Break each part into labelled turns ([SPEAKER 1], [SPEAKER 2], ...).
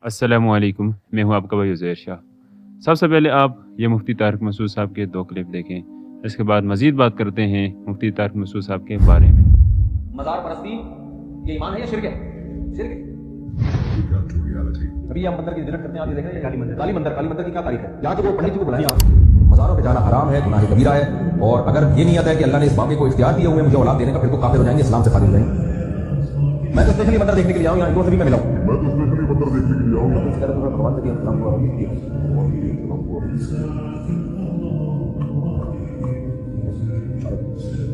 [SPEAKER 1] अस्सलामुअलैकुम, मैं हूं आपका भाई उज़ैर शाह। सबसे पहले आप ये मुफ्ती तारिक मसूद साहब के 2 क्लिप देखें, इसके बाद मज़ीद बात करते हैं मुफ्ती तारिक मसूद साहब के बारे में।
[SPEAKER 2] मज़ार परस्ती ये ईमान है या शिर्क है? शिर्क है। अभी हम मंदिर की विजिट करते हैं, आप ये देख रहे हैं काली मंदिर की क्या तारीफ है? यहाँ जो पंडित जी को बुलाएं आप, मज़ारों पे जाना हराम है, गुनाह कबीरा है, और अगर ये नियत है कि अल्लाह ने इस बाबे को इख्तियार दिए हुए मुझे औलाद देने का, फिर तो काफिर हो जाएंगे, इस्लाम से खारिज हो जाएंगे। मैं तो स्पेशली मंदिर देखने के लिए आऊँ, यहाँ इनको से भी मैं मिला हूँ। भगवान के इस्लाम को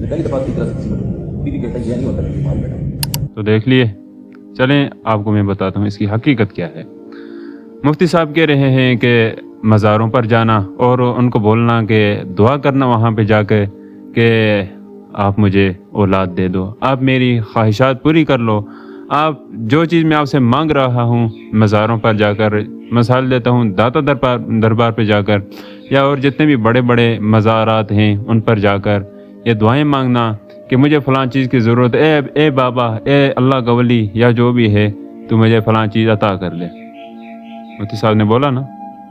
[SPEAKER 2] पहली दफा इस तरह से किसी को बीवी कहता है ये नहीं होता कि माल बेटा।
[SPEAKER 1] तो देख लिए, चलें आपको मैं बताता हूँ इसकी हकीकत क्या है। मुफ्ती साहब कह रहे हैं कि मज़ारों पर जाना और उनको बोलना कि दुआ करना वहाँ पे जाकर कि आप मुझे औलाद दे दो, आप मेरी ख्वाहिशात पूरी कर लो, आप जो चीज़ मैं आपसे मांग रहा हूँ मज़ारों पर जाकर, मिसाल देता हूँ दाता दरबार पे जाकर, या और जितने भी बड़े बड़े मज़ारात हैं उन पर जाकर ये दुआएं मांगना कि मुझे फ़लाँ चीज़ की ज़रूरत है, ए बाबा, ए अल्लाह का वली या जो भी है, तो मुझे फ़लाँ चीज़ अता कर ले। मुफ्ती साहब ने बोला ना,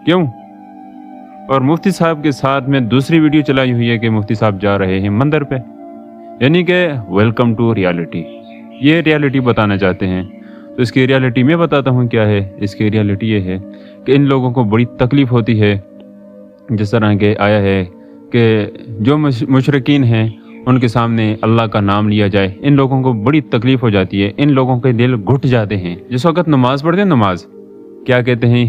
[SPEAKER 1] क्यों? और मुफ्ती साहब के साथ में दूसरी वीडियो चलाई हुई है कि मुफ्ती साहब जा रहे हैं मंदिर पे, यानी कि वेलकम टू रियलिटी, ये रियलिटी बताना चाहते हैं। तो इसकी रियलिटी मैं बताता हूँ क्या है। इसकी रियलिटी ये है कि इन लोगों को बड़ी तकलीफ़ होती है, जिस तरह के आया है कि जो मुशरिकीन हैं उनके सामने अल्लाह का नाम लिया जाए, इन लोगों को बड़ी तकलीफ़ हो जाती है, इन लोगों के दिल घुट जाते हैं। जिस वक्त नमाज़ पढ़ते हैं, नमाज क्या कहते हैं,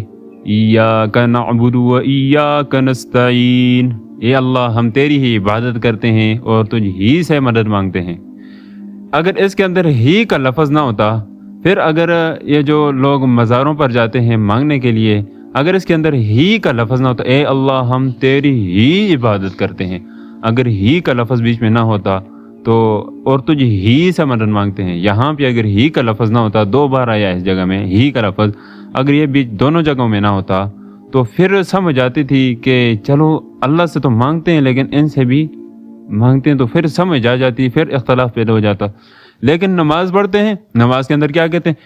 [SPEAKER 1] इय्याका नअबुदु व इय्याका नस्तईन, ये अल्लाह हम तेरी ही इबादत करते हैं और तुझ ही से मदद मांगते हैं। अगर इसके अंदर ही का लफ्ज़ ना होता, फिर अगर ये जो लोग मज़ारों पर जाते हैं मांगने के लिए, अगर इसके अंदर ही का लफ्ज़ ना होता, ए अल्लाह हम तेरी ही इबादत करते हैं, अगर ही का लफ्ज़ बीच में ना होता तो और तुझ ही से मदद मांगते हैं, यहाँ पे अगर ही का लफ्ज़ ना होता, 2 बार आया इस जगह में ही का लफ्ज़, अगर ये बीच दोनों जगहों में ना होता तो फिर समझ आती थी कि चलो अल्लाह से तो मांगते हैं लेकिन इनसे भी मांगते हैं, तो फिर समझ आ जाती, फिर इख्तलाफ पैदा हो जाता। लेकिन नमाज पढ़ते हैं, नमाज के अंदर क्या कहते हैं,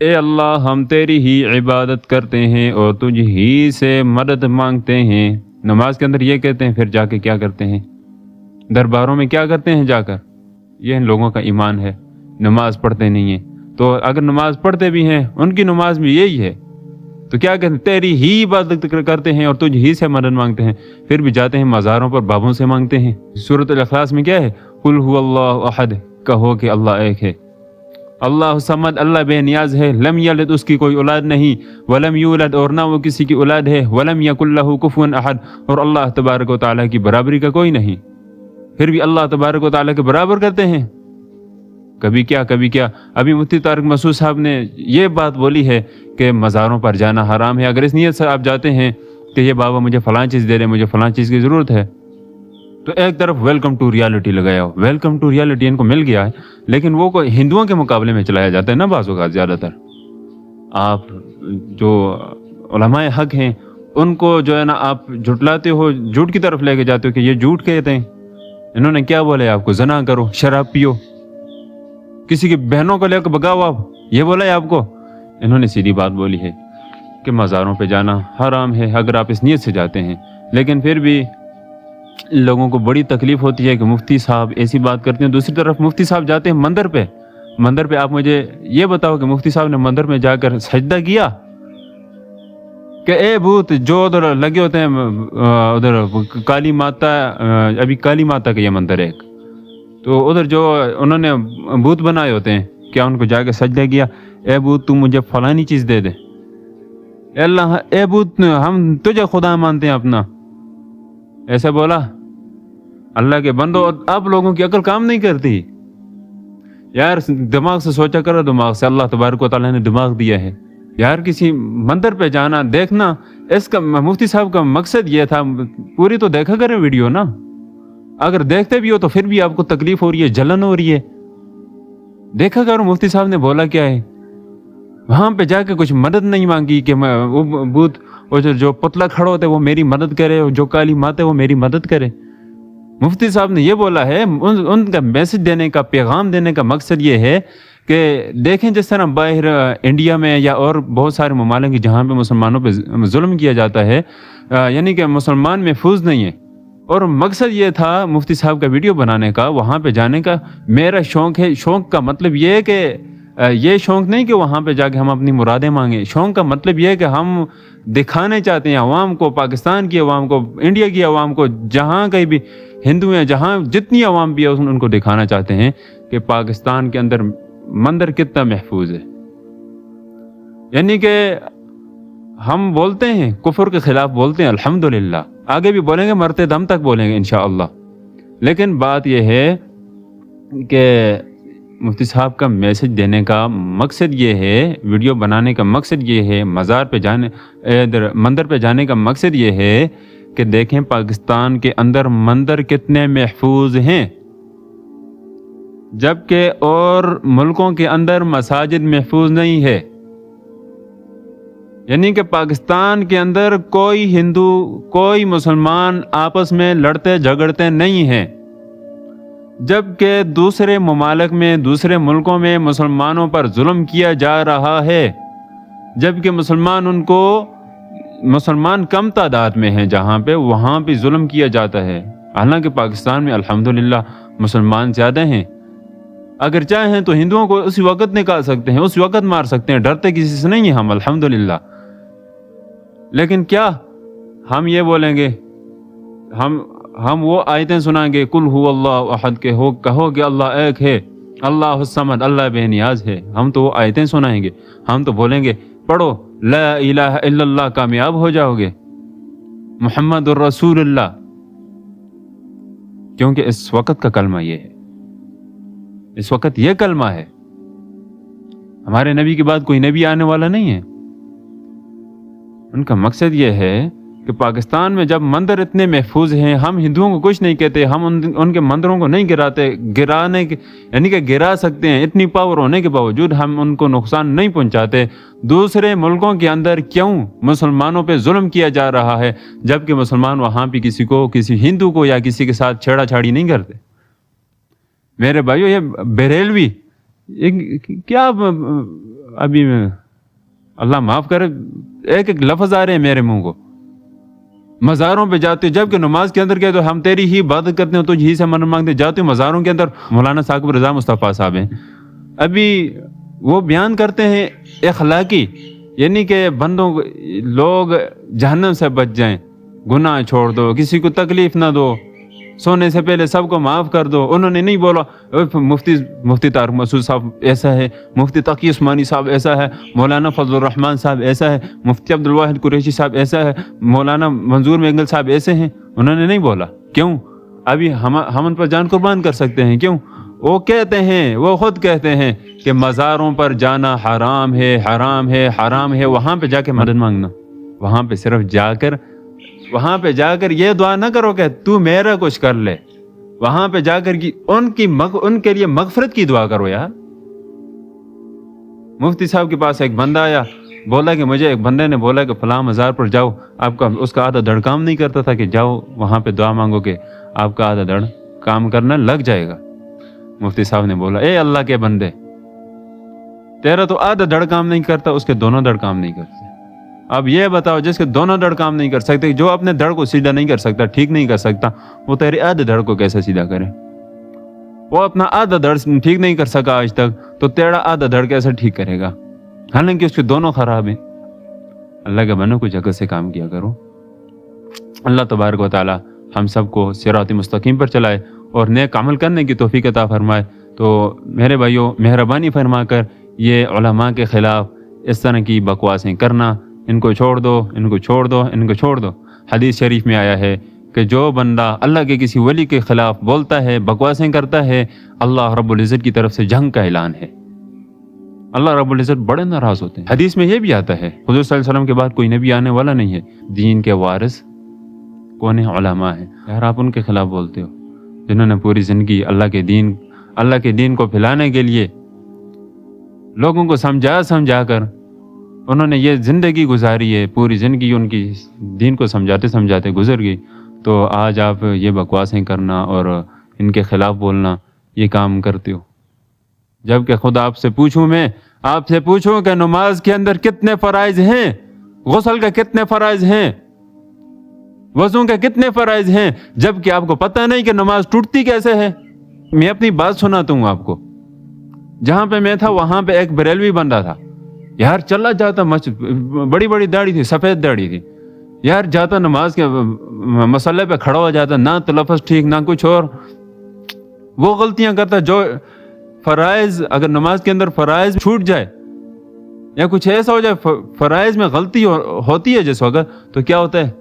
[SPEAKER 1] ए अल्लाह हम तेरी ही इबादत करते हैं और तुझ ही से मदद मांगते हैं। नमाज के अंदर ये कहते हैं, फिर जाके क्या करते हैं, दरबारों में क्या करते हैं जाकर। ये इन लोगों का ईमान है, नमाज पढ़ते नहीं हैं। तो अगर नमाज पढ़ते भी हैं, उनकी नमाज में यही है, तो क्या कहते हैं, तेरी ही इबादत करते हैं और तुझ ही से मदद मांगते हैं। फिर भी जाते हैं मज़ारों पर, बाबों से मांगते हैं। सूरत अल-इखलास में क्या है, कुल हुवल्लाहु अहद, कहो कि अल्लाह एक है, अल्लाह समद, अल्लाह बेनियाज है, लम यलिद, उसकी कोई औलाद नहीं, वलम यूलद, और ना वो किसी की औलाद है, वलम यकुल लहू कुफुवन अहद, और अल्लाह तबारक व तआला की बराबरी का कोई नहीं। फिर भी अल्लाह तबारक व तआला के बराबर करते हैं, कभी क्या कभी क्या। अभी मुफ्ती तारिक मसूद साहब ने ये बात बोली है कि मज़ारों पर जाना हराम है। अगर इस नियत से आप जाते हैं कि ये बाबा मुझे फ़लाँ चीज़ दे रहे, मुझे फ़लाँ चीज़ की ज़रूरत है, तो एक तरफ वेलकम टू रियलिटी लगाया हो, वेलकम टू रियलिटी इनको मिल गया है, लेकिन वो को हिंदुओं के मुकाबले में चलाया जाता है ना बाज़ औक़ात। ज़्यादातर आप जो उलमाए हक़ हैं उनको जो है ना आप झुटलाते हो, झूठ की तरफ लेके जाते हो कि ये झूठ कहते हैं। इन्होंने क्या बोला है आपको, ज़ना करो, शराब पियो, किसी की बहनों को लेकर भगाओ, आप ये बोला है आपको। इन्होंने सीधी बात बोली है कि मज़ारों पे जाना हराम है अगर आप इस नियत से जाते हैं। लेकिन फिर भी लोगों को बड़ी तकलीफ़ होती है कि मुफ्ती साहब ऐसी बात करते हैं। दूसरी तरफ मुफ्ती साहब जाते हैं मंदिर पे, मंदिर पे आप मुझे ये बताओ कि मुफ्ती साहब ने मंदिर में जाकर सजदा किया कि ए भूत जो उधर लगे होते हैं, उधर काली माता, अभी काली माता का ये मंदिर है एक, तो उधर जो उन्होंने भूत बनाए होते हैं, क्या उनको जाकर सजदा किया, ए भूत तू मुझे फलानी चीज़ दे दे, अल्लाह ए भूत हम तुझे खुदा मानते हैं अपना, ऐसा बोला? अल्लाह के बंदो, आप लोगों की अकल काम नहीं करती यार, दिमाग से सोचा करो, दिमाग से। अल्लाह तबारक व तआला ने दिमाग दिया है यार। किसी मंदिर पे जाना, देखना, इसका मुफ्ती साहब का मकसद ये था, पूरी तो देखा करें वीडियो ना, अगर देखते भी हो तो फिर भी आपको तकलीफ हो रही है, जलन हो रही है, देखा करो मुफ्ती साहब ने बोला क्या है। वहाँ पे जाके कुछ मदद नहीं मांगी कि वो भूत, वो जो पुतला खड़ा होता है वो मेरी मदद करे, जो काली माता है वो मेरी मदद करे। मुफ्ती साहब ने ये बोला है, उनका मैसेज देने का, पैगाम देने का मकसद ये है کہ دیکھیں جس طرح باہر انڈیا میں یا اور بہت سارے ممالک جہاں پہ مسلمانوں پہ ظلم کیا جاتا ہے، یعنی کہ مسلمان محفوظ نہیں ہے. اور مقصد یہ تھا مفتی صاحب کا ویڈیو بنانے کا، وہاں پہ جانے کا. میرا شوق ہے، شوق کا مطلب یہ ہے کہ یہ شوق نہیں کہ وہاں پہ جا کے ہم اپنی مرادیں مانگیں. شوق کا مطلب یہ ہے کہ ہم دکھانے چاہتے ہیں عوام کو، پاکستان کی عوام کو، انڈیا کی عوام کو، جہاں کہیں بھی ہندو ہیں، جہاں جتنی عوام بھی ہے ان کو دکھانا چاہتے ہیں کہ پاکستان کے اندر مندر کتنا محفوظ ہے. یعنی کہ ہم بولتے ہیں کفر کے خلاف بولتے ہیں الحمدللہ، آگے بھی بولیں گے، مرتے دم تک بولیں گے انشاءاللہ. لیکن بات یہ ہے کہ مفتی صاحب کا میسج دینے کا مقصد یہ ہے، ویڈیو بنانے کا مقصد یہ ہے، مزار پہ جانے مندر پہ جانے کا مقصد یہ ہے کہ دیکھیں پاکستان کے اندر مندر کتنے محفوظ ہیں، جبکہ اور ملکوں کے اندر مساجد محفوظ نہیں ہے. یعنی کہ پاکستان کے اندر کوئی ہندو کوئی مسلمان آپس میں لڑتے جھگڑتے نہیں ہیں، جبکہ دوسرے ممالک میں دوسرے ملکوں میں مسلمانوں پر ظلم کیا جا رہا ہے، جبکہ مسلمان کم تعداد میں ہیں، جہاں پہ وہاں بھی ظلم کیا جاتا ہے. حالانکہ پاکستان میں الحمدللہ مسلمان زیادہ ہیں. اگر چاہیں تو ہندوؤں کو اسی وقت نکال سکتے ہیں، اس وقت مار سکتے ہیں، ڈرتے کسی سے نہیں ہیں ہم الحمدللہ. لیکن کیا ہم یہ بولیں گے، ہم وہ آیتیں سنائیں گے قل هو اللہ احد کے کہو کہ اللہ ایک ہے، اللہ الصمد، اللہ بے نیاز ہے. ہم تو وہ آیتیں سنائیں گے، ہم تو بولیں گے پڑھو لا الہ الا اللہ، کامیاب ہو جاؤ گے، محمد الرسول اللہ. کیونکہ اس وقت کا کلمہ یہ ہے، اس وقت یہ کلمہ ہے. ہمارے نبی کے بعد کوئی نبی آنے والا نہیں ہے. ان کا مقصد یہ ہے کہ پاکستان میں جب مندر اتنے محفوظ ہیں، ہم ہندوؤں کو کچھ نہیں کہتے، ہم ان کے مندروں کو نہیں گراتے، یعنی کہ گرا سکتے ہیں، اتنی پاور ہونے کے باوجود ہم ان کو نقصان نہیں پہنچاتے. دوسرے ملکوں کے اندر کیوں مسلمانوں پہ ظلم کیا جا رہا ہے، جبکہ مسلمان وہاں پہ کسی ہندو کو یا کسی کے ساتھ چھیڑا چھاڑی نہیں کرتے. میرے بھائیو، یہ بریلوی کیا ابھی اللہ معاف کرے ایک لفظ آ رہے ہیں میرے منہ کو، مزاروں پہ جاتے جبکہ نماز کے اندر کہتے تو ہم تیری ہی عبادت کرتے ہیں، تجھ ہی سے من مانگتے، جاتے مزاروں کے اندر. مولانا ثاقب رضا مصطفیٰ صاحب ہیں، ابھی وہ بیان کرتے ہیں اخلاقی، یعنی کہ لوگ جہنم سے بچ جائیں، گناہ چھوڑ دو، کسی کو تکلیف نہ دو، سونے سے پہلے سب کو معاف کر دو. انہوں نے نہیں بولا مفتی طارق مسعود صاحب ایسا ہے، مفتی تقی عثمانی صاحب ایسا ہے، مولانا فضل الرحمان صاحب ایسا ہے، مفتی عبدالواحد قریشی صاحب ایسا ہے، مولانا منظور مینگل صاحب ایسے ہیں. انہوں نے نہیں بولا. کیوں؟ ابھی ہم ان پر جان قربان کر سکتے ہیں. کیوں؟ وہ کہتے ہیں، وہ خود کہتے ہیں کہ مزاروں پر جانا حرام ہے، حرام ہے، حرام ہے. وہاں پہ جا کے مدد مانگنا، وہاں پہ صرف وہاں پہ جا کر یہ دعا نہ کرو کہ تو میرا کچھ کر لے، وہاں پہ جا کر ان کے لیے مغفرت کی دعا کرو یار. مفتی صاحب کے پاس ایک بندہ آیا، بولا کہ مجھے ایک بندے نے بولا کہ فلاں مزار پر جاؤ، اس کا آدھا دھڑ کام نہیں کرتا تھا کہ جاؤ وہاں پہ دعا مانگو کہ آپ کا آدھا دھڑ کام کرنا لگ جائے گا. مفتی صاحب نے بولا اے اللہ کے بندے، تیرا تو آدھا دھڑ کام نہیں کرتا، اس کے دونوں دھڑ کام نہیں کرتے. اب یہ بتاؤ جس کے دونوں دھڑ کام نہیں کر سکتے، جو اپنے دھڑ کو سیدھا نہیں کر سکتا، ٹھیک نہیں کر سکتا، وہ تیرے آدھے دھڑ کو کیسے سیدھا کرے؟ وہ اپنا آدھا دھڑ ٹھیک نہیں کر سکا آج تک، تو تیرا آدھا دھڑ کیسے ٹھیک کرے گا؟ حالانکہ اس کے دونوں خراب ہیں. اللہ کے بندوں کو جگہ سے کام کیا کرو. اللہ تبارک و تعالی ہم سب کو صراط مستقیم پر چلائے اور نیک عمل کرنے کی توفیق عطا فرمائے. تو میرے بھائیوں، مہربانی فرما کر یہ علماء کے خلاف اس طرح کی بکواسیں کرنا، ان کو چھوڑ دو، ان کو چھوڑ دو، ان کو چھوڑ دو. حدیث شریف میں آیا ہے کہ جو بندہ اللہ کے کسی ولی کے خلاف بولتا ہے، بکواسیں کرتا ہے، اللہ رب العزت کی طرف سے جنگ کا اعلان ہے. اللہ رب العزت بڑے ناراض ہوتے ہیں. حدیث میں یہ بھی آتا ہے حضور صلی اللہ علیہ وسلم کے بعد کوئی نبی آنے والا نہیں ہے، دین کے وارث کون ہے؟ علماء ہیں. یار آپ ان کے خلاف بولتے ہو جنہوں نے پوری زندگی اللہ کے دین کو پھیلانے کے لیے لوگوں کو سمجھا کر انہوں نے یہ زندگی گزاری ہے، پوری زندگی ان کی دین کو سمجھاتے گزر گئی. تو آج آپ یہ بکواسیں کرنا اور ان کے خلاف بولنا، یہ کام کرتے ہو. जबकि खुद आपसे पूछूं, मैं आपसे पूछूं कि नमाज के अंदर कितने फराइज हैं, गुस्ल के कितने फराइज हैं, वज़ू के कितने फराइज हैं, जबकि आपको पता नहीं कि नमाज टूटती कैसे है। मैं अपनी बात सुनाता हूँ आपको। जहां पे मैं था वहां पे एक बरेलवी बंदा था यार, चला जाता मस्जिद, बड़ी बड़ी दाढ़ी थी, सफेद दाढ़ी थी यार, जाता नमाज के मसले पे खड़ा हो जाता, ना तलफ़्फ़ुज़ ठीक ना कुछ और, वो गलतियां करता जो फराइज, अगर नमाज के अंदर फराइज छूट जाए या कुछ ऐसा हो जाए, फराइज में गलती होती है जिस वक्त, तो क्या होता है,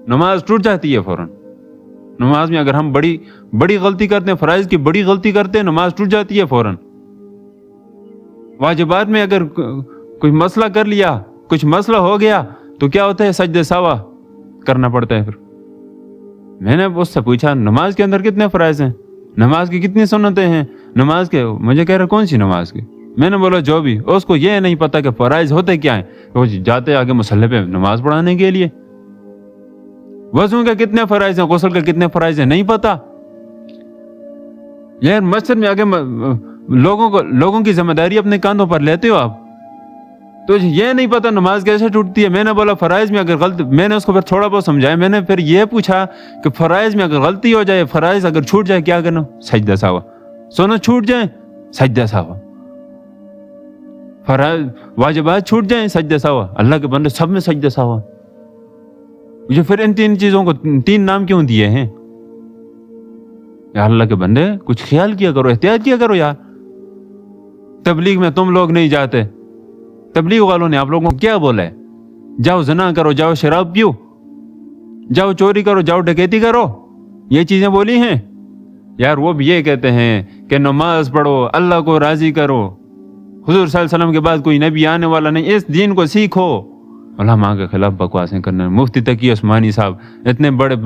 [SPEAKER 1] नमाज टूट जाती है फौरन। नमाज में अगर हम बड़ी बड़ी गलती करते हैं, फराइज की बड़ी गलती करते हैं, नमाज टूट जाती है फौरन। वाजिबात में अगर कुछ मसला कर लिया, कुछ मसला हो गया, तो क्या होता है, सजदे सावा करना पड़ता है। फिर मैंने उससे पूछा, नमाज के अंदर कितने फराइज हैं, नमाज की कितनी सुन्नतें हैं, नमाज के, मुझे कह रहा कौन सी नमाज की। मैंने बोला जो भी, उसको ये नहीं पता कि फराइज होते क्या हैं, वो जाते आगे मुसल्ले पे नमाज पढ़ाने के लिए। वज़ू के कितने फराइज हैं, गुस्ल के कितने फराइज हैं, नहीं पता यार। मस्जिद में आगे लोगों की जिम्मेदारी अपने कांधों पर लेते हो आप, तो ये नहीं पता नमाज कैसे टूटती है। मैंने बोला फराइज में अगर गलती, मैंने उसको फिर थोड़ा बहुत समझाया। मैंने फिर ये पूछा कि फराइज में अगर गलती हो जाए, फराइज अगर छूट जाए क्या करना, सजदा सावा, सोना छूट जाए सजदा सावा, फराइज वाजिबात छूट जाए सजदा सावा, अल्लाह के बंदे सब में सजदा सावा। मुझे फिर इन तीन चीजों को तीन नाम क्यों दिए हैं यार? अल्लाह के बंदे कुछ ख्याल किया करो, एहतियात किया करो यार। तबलीग में तुम लोग नहीं जाते, तबलीग वालों ने आप लोगों को क्या बोला है, जाओ ज़िना करो, जाओ शराब पियो, जाओ चोरी करो, जाओ डकैती करो, ये चीजें बोली हैं यार। वो भी ये कहते हैं कि नमाज पढ़ो, अल्लाह को राजी करो, हुजूर सल्लल्लाहु अलैहि वसल्लम के बाद कोई नबी आने वाला नहीं, इस दीन को सीखो। उलमा के खिलाफ बकवासें करने, मुफ्ती तकी उस्मानी साहब, इतने बड़े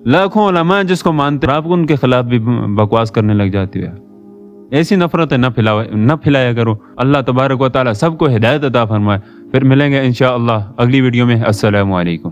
[SPEAKER 1] लाखों उलमा जिसको मानते, आप उनके खिलाफ भी बकवास करने लग जाती है। ऐसी नफरतें न फैलाया करो। अल्लाह तबारक व तआला सबको हिदायत अता फरमाए। फिर मिलेंगे इंशाअल्लाह अगली वीडियो में। अस्सलामु अलैकुम।